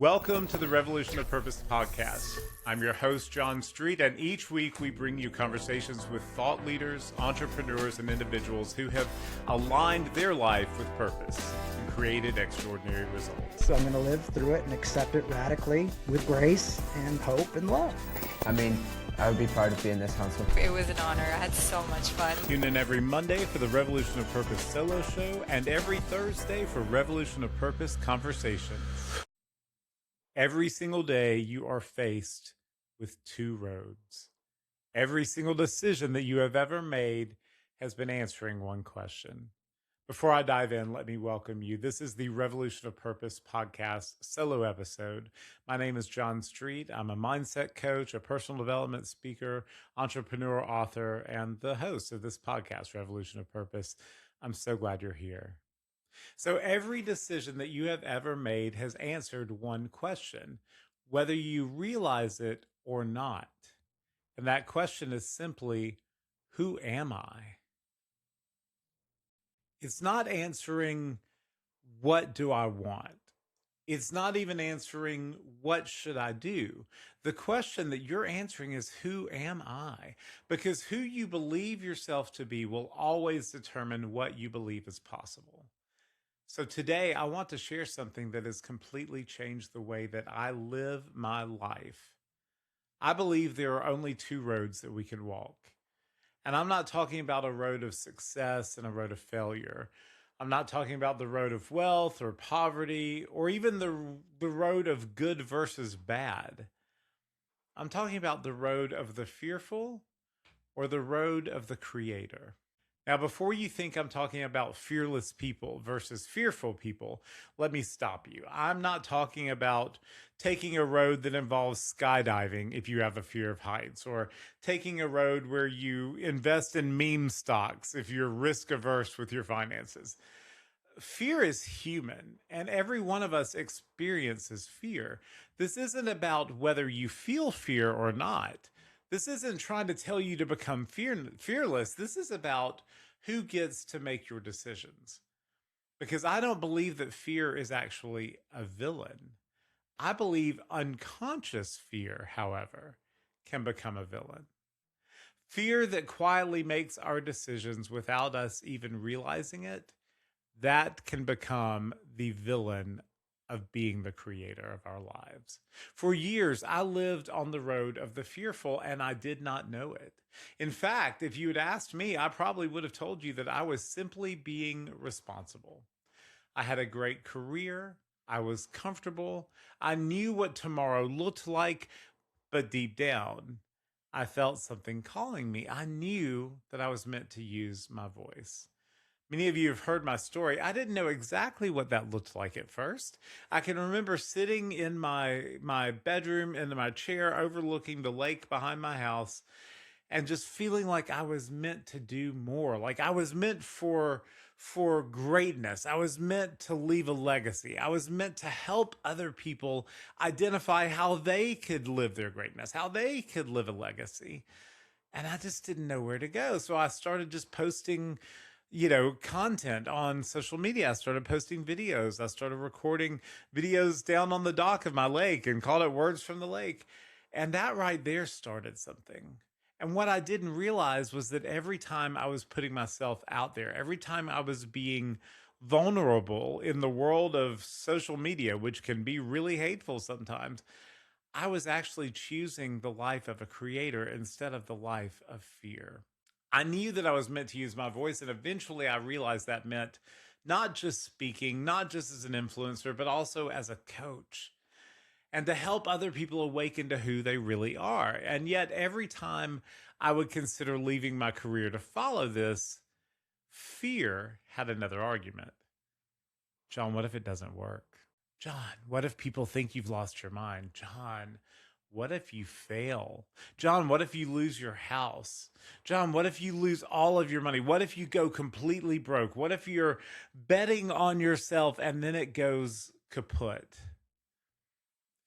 Welcome to the Revolution of Purpose podcast. I'm your host, John Street, and each week we bring you conversations with thought leaders, entrepreneurs, and individuals who have aligned their life with purpose and created extraordinary results. So I'm going to live through it and accept it radically with grace and hope and love. I would be proud to be in this council. It was an honor. I had so much fun. Tune in every Monday for the Revolution of Purpose solo show and every Thursday for Revolution of Purpose conversations. Every single day you are faced with two roads. Every single decision that you have ever made has been answering one question. Before I dive in, let me welcome you. This is the Revolution of Purpose podcast solo episode. My name is John Street. I'm a mindset coach, a personal development speaker, entrepreneur, author, and the host of this podcast, Revolution of Purpose. I'm so glad you're here. So every decision that you have ever made has answered one question, whether you realize it or not. And that question is simply, who am I? It's not answering, what do I want? It's not even answering, what should I do? The question that you're answering is, who am I? Because who you believe yourself to be will always determine what you believe is possible. So today I want to share something that has completely changed the way that I live my life. I believe there are only two roads that we can walk. And I'm not talking about a road of success and a road of failure. I'm not talking about the road of wealth or poverty or even the road of good versus bad. I'm talking about the road of the fearful or the road of the creator. Now, before you think I'm talking about fearless people versus fearful people, let me stop you. I'm not talking about taking a road that involves skydiving if you have a fear of heights, or taking a road where you invest in meme stocks if you're risk averse with your finances. Fear is human, and every one of us experiences fear. This isn't about whether you feel fear or not. This isn't trying to tell you to become fearless. This is about who gets to make your decisions. Because I don't believe that fear is actually a villain. I believe unconscious fear, however, can become a villain. Fear that quietly makes our decisions without us even realizing it, that can become the villain of being the creator of our lives. For years, I lived on the road of the fearful, and I did not know it. In fact, if you had asked me, I probably would have told you that I was simply being responsible. I had a great career. I was comfortable. I knew what tomorrow looked like, but deep down, I felt something calling me. I knew that I was meant to use my voice. Many of you have heard my story. I didn't know exactly what that looked like at first. I can remember sitting in my bedroom in my chair overlooking the lake behind my house and just feeling like I was meant to do more. Like I was meant for greatness. I was meant to leave a legacy. I was meant to help other people identify how they could live their greatness, how they could live a legacy. And I just didn't know where to go. So I started just posting content on social media. I started posting videos. I started recording videos down on the dock of my lake and called it Words from the Lake. And that right there started something. And what I didn't realize was that every time I was putting myself out there, every time I was being vulnerable in the world of social media, which can be really hateful sometimes, I was actually choosing the life of a creator instead of the life of fear. I knew that I was meant to use my voice, and eventually I realized that meant not just speaking, not just as an influencer, but also as a coach, and to help other people awaken to who they really are. And yet every time I would consider leaving my career to follow this, fear had another argument. John, what if it doesn't work? John, what if people think you've lost your mind? John, what if you fail? John, what if you lose your house? John, what if you lose all of your money? What if you go completely broke? What if you're betting on yourself and then it goes kaput?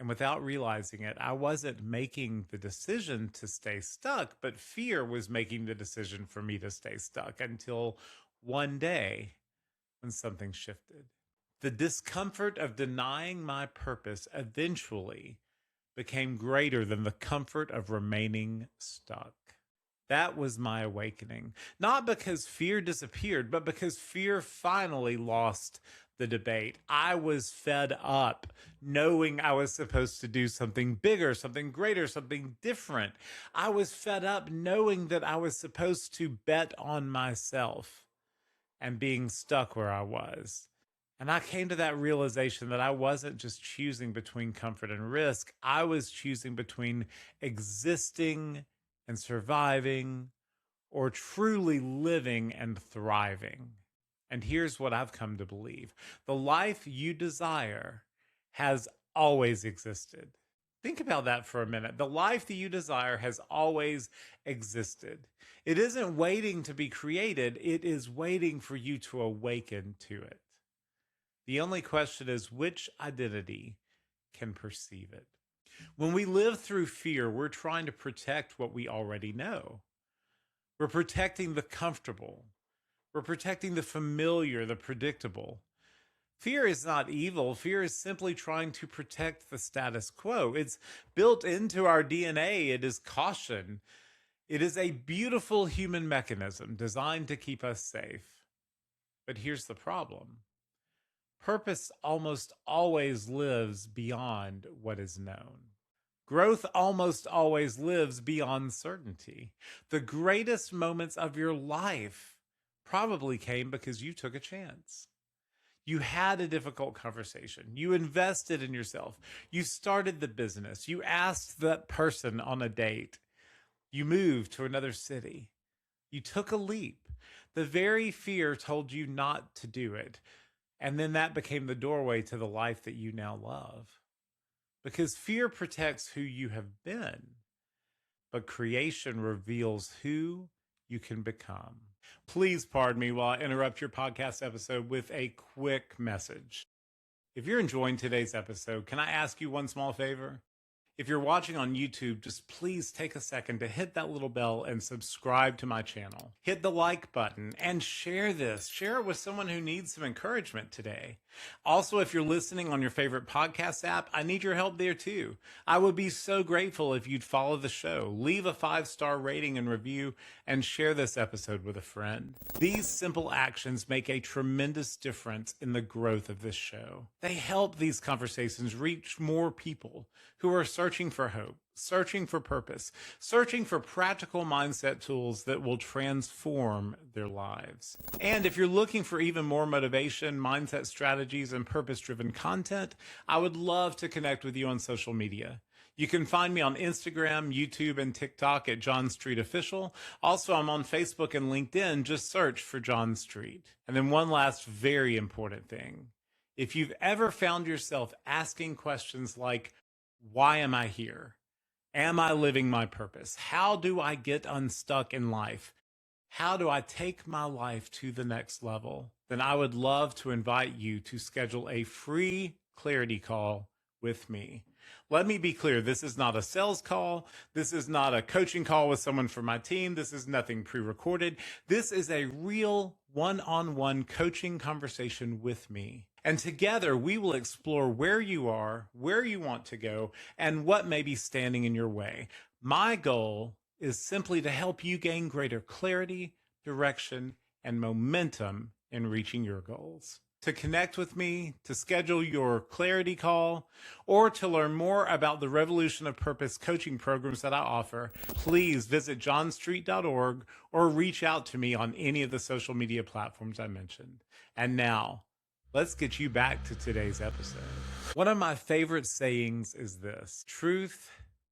And without realizing it, I wasn't making the decision to stay stuck, but fear was making the decision for me to stay stuck until one day when something shifted. The discomfort of denying my purpose eventually became greater than the comfort of remaining stuck. That was my awakening. Not because fear disappeared, but because fear finally lost the debate. I was fed up knowing I was supposed to do something bigger, something greater, something different. I was fed up knowing that I was supposed to bet on myself and being stuck where I was. And I came to that realization that I wasn't just choosing between comfort and risk. I was choosing between existing and surviving, or truly living and thriving. And here's what I've come to believe: the life you desire has always existed. Think about that for a minute. The life that you desire has always existed. It isn't waiting to be created, it is waiting for you to awaken to it. The only question is, which identity can perceive it? When we live through fear, we're trying to protect what we already know. We're protecting the comfortable. We're protecting the familiar, the predictable. Fear is not evil. Fear is simply trying to protect the status quo. It's built into our DNA. It is caution. It is a beautiful human mechanism designed to keep us safe. But here's the problem. Purpose almost always lives beyond what is known. Growth almost always lives beyond certainty. The greatest moments of your life probably came because you took a chance. You had a difficult conversation. You invested in yourself. You started the business. You asked that person on a date. You moved to another city. You took a leap. The very fear told you not to do it. And then that became the doorway to the life that you now love. Because fear protects who you have been, but creation reveals who you can become. Please pardon me while I interrupt your podcast episode with a quick message. If you're enjoying today's episode, can I ask you one small favor? If you're watching on YouTube, just please take a second to hit that little bell and subscribe to my channel. Hit the like button and share this. Share it with someone who needs some encouragement today. Also, if you're listening on your favorite podcast app, I need your help there too. I would be so grateful if you'd follow the show, leave a 5-star rating and review, and share this episode with a friend. These simple actions make a tremendous difference in the growth of this show. They help these conversations reach more people who are searching for hope, searching for purpose, searching for practical mindset tools that will transform their lives. And if you're looking for even more motivation, mindset strategies, and purpose-driven content, I would love to connect with you on social media. You can find me on Instagram, YouTube, and TikTok at John Street Official. Also, I'm on Facebook and LinkedIn. Just search for John Street. And then one last very important thing. If you've ever found yourself asking questions like, why am I here? Am I living my purpose? How do I get unstuck in life? How do I take my life to the next level? Then I would love to invite you to schedule a free clarity call with me. Let me be clear, this is not a sales call. This is not a coaching call with someone from my team. This is nothing pre-recorded. This is a real one-on-one coaching conversation with me. And together we will explore where you are, where you want to go, and what may be standing in your way. My goal is simply to help you gain greater clarity, direction, and momentum in reaching your goals. To connect with me, to schedule your clarity call, or to learn more about the Revolution of Purpose coaching programs that I offer, please visit johnstreet.org or reach out to me on any of the social media platforms I mentioned. And now, let's get you back to today's episode. One of my favorite sayings is this: truth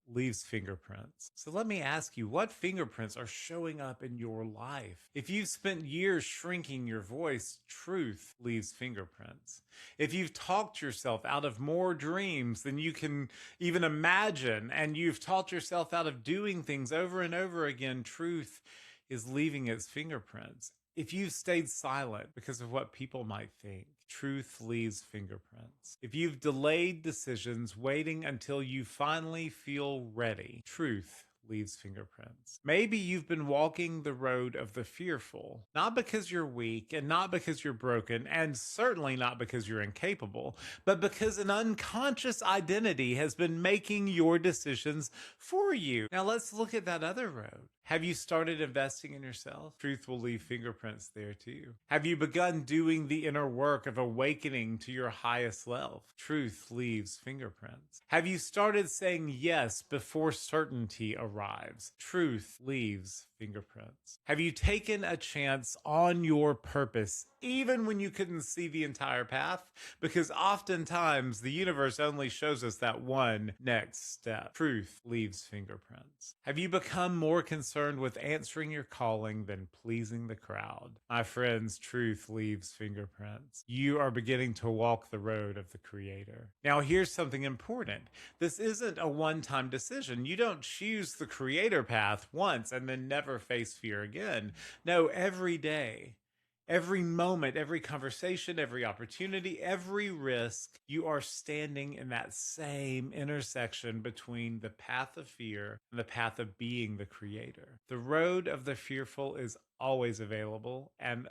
leaves fingerprints. So let me ask you, what fingerprints are showing up in your life? If you've spent years shrinking your voice, truth leaves fingerprints. If you've talked yourself out of more dreams than you can even imagine, and you've talked yourself out of doing things over and over again, truth is leaving its fingerprints. If you've stayed silent because of what people might think, truth leaves fingerprints. If you've delayed decisions, waiting until you finally feel ready, truth leaves fingerprints. Maybe you've been walking the road of the fearful, not because you're weak and not because you're broken, and certainly not because you're incapable, but because an unconscious identity has been making your decisions for you. Now let's look at that other road. Have you started investing in yourself? Truth will leave fingerprints there too. Have you begun doing the inner work of awakening to your highest self? Truth leaves fingerprints. Have you started saying yes before certainty arrives? Truth leaves fingerprints. Have you taken a chance on your purpose even when you couldn't see the entire path? Because oftentimes the universe only shows us that one next step. Truth leaves fingerprints. Have you become more concerned with answering your calling than pleasing the crowd? My friends, truth leaves fingerprints. You are beginning to walk the road of the Creator. Now here's something important. This isn't a one-time decision. You don't choose the Creator path once and then never face fear again. No, every day, every moment, every conversation, every opportunity, every risk, you are standing in that same intersection between the path of fear and the path of being the Creator. The road of the fearful is always available, and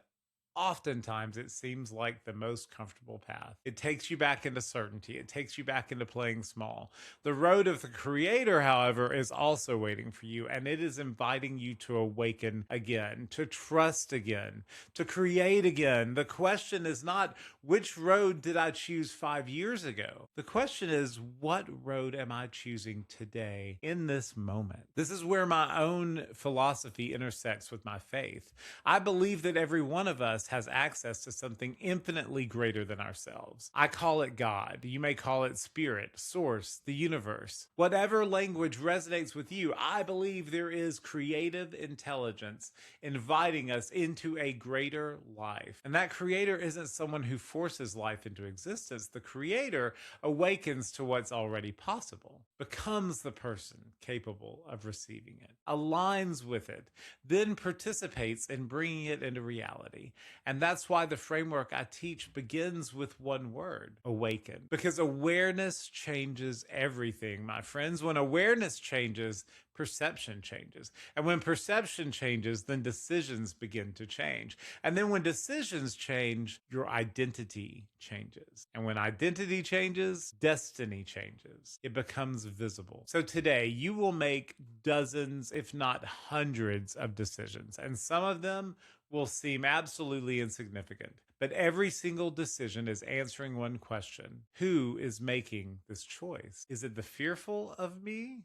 oftentimes it seems like the most comfortable path. It takes you back into certainty. It takes you back into playing small. The road of the Creator, however, is also waiting for you, and it is inviting you to awaken again, to trust again, to create again. The question is not, which road did I choose 5 years ago? The question is, what road am I choosing today in this moment? This is where my own philosophy intersects with my faith. I believe that every one of us has access to something infinitely greater than ourselves. I call it God. You may call it spirit, source, the universe. Whatever language resonates with you, I believe there is creative intelligence inviting us into a greater life. And that Creator isn't someone who forces life into existence. The Creator awakens to what's already possible, becomes the person capable of receiving it, aligns with it, then participates in bringing it into reality. And that's why the framework I teach begins with one word: awaken. Because awareness changes everything, my friends. When awareness changes, perception changes. And when perception changes, then decisions begin to change. And then when decisions change, your identity changes. And when identity changes, destiny changes. It becomes visible. So today, you will make dozens, if not hundreds, of decisions. And some of them will seem absolutely insignificant. But every single decision is answering one question: who is making this choice? Is it the fearful of me?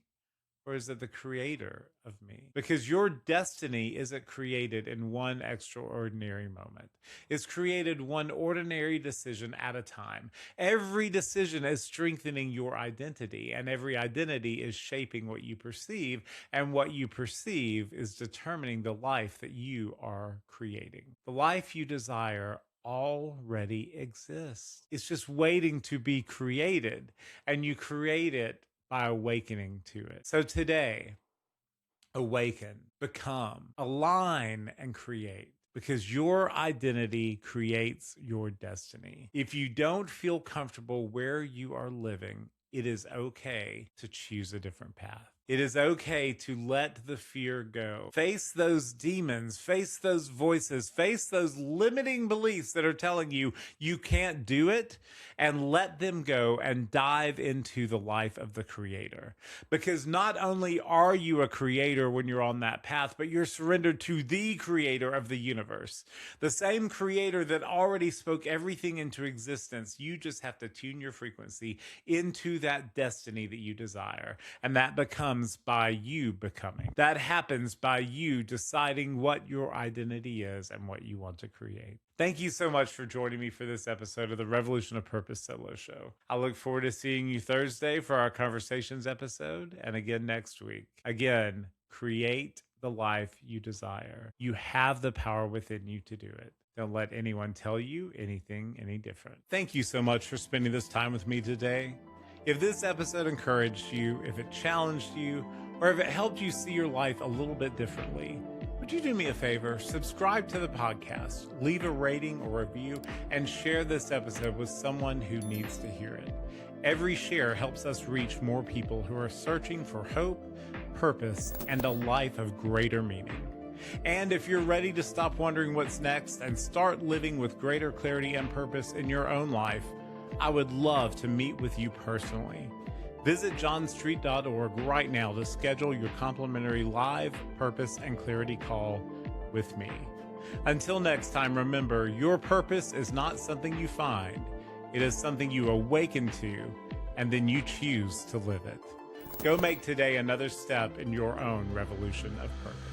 Or is it the Creator of me? Because your destiny isn't created in one extraordinary moment. It's created one ordinary decision at a time. Every decision is strengthening your identity, and every identity is shaping what you perceive, and what you perceive is determining the life that you are creating. The life you desire already exists. It's just waiting to be created, and you create it by awakening to it. So today, awaken, become, align, and create. Because your identity creates your destiny. If you don't feel comfortable where you are living, it is okay to choose a different path. It is okay to let the fear go. Face those demons, face those voices, face those limiting beliefs that are telling you you can't do it, and let them go and dive into the life of the Creator. Because not only are you a creator when you're on that path, but you're surrendered to the Creator of the universe. The same Creator that already spoke everything into existence. You just have to tune your frequency into that destiny that you desire. And that becomes by you becoming. That happens by you deciding what your identity is and what you want to create. Thank you so much for joining me for this episode of the Revolution of Purpose Solo Show. I look forward to seeing you Thursday for our Conversations episode, and again next week. Again, create the life you desire. You have the power within you to do it. Don't let anyone tell you anything any different. Thank you so much for spending this time with me today. If this episode encouraged you, if it challenged you, or if it helped you see your life a little bit differently, would you do me a favor? Subscribe to the podcast, leave a rating or review, and share this episode with someone who needs to hear it. Every share helps us reach more people who are searching for hope, purpose, and a life of greater meaning. And if you're ready to stop wondering what's next and start living with greater clarity and purpose in your own life, I would love to meet with you personally. Visit johnstreet.org right now to schedule your complimentary live purpose and clarity call with me. Until next time, remember, your purpose is not something you find. It is something you awaken to, and then you choose to live it. Go make today another step in your own revolution of purpose.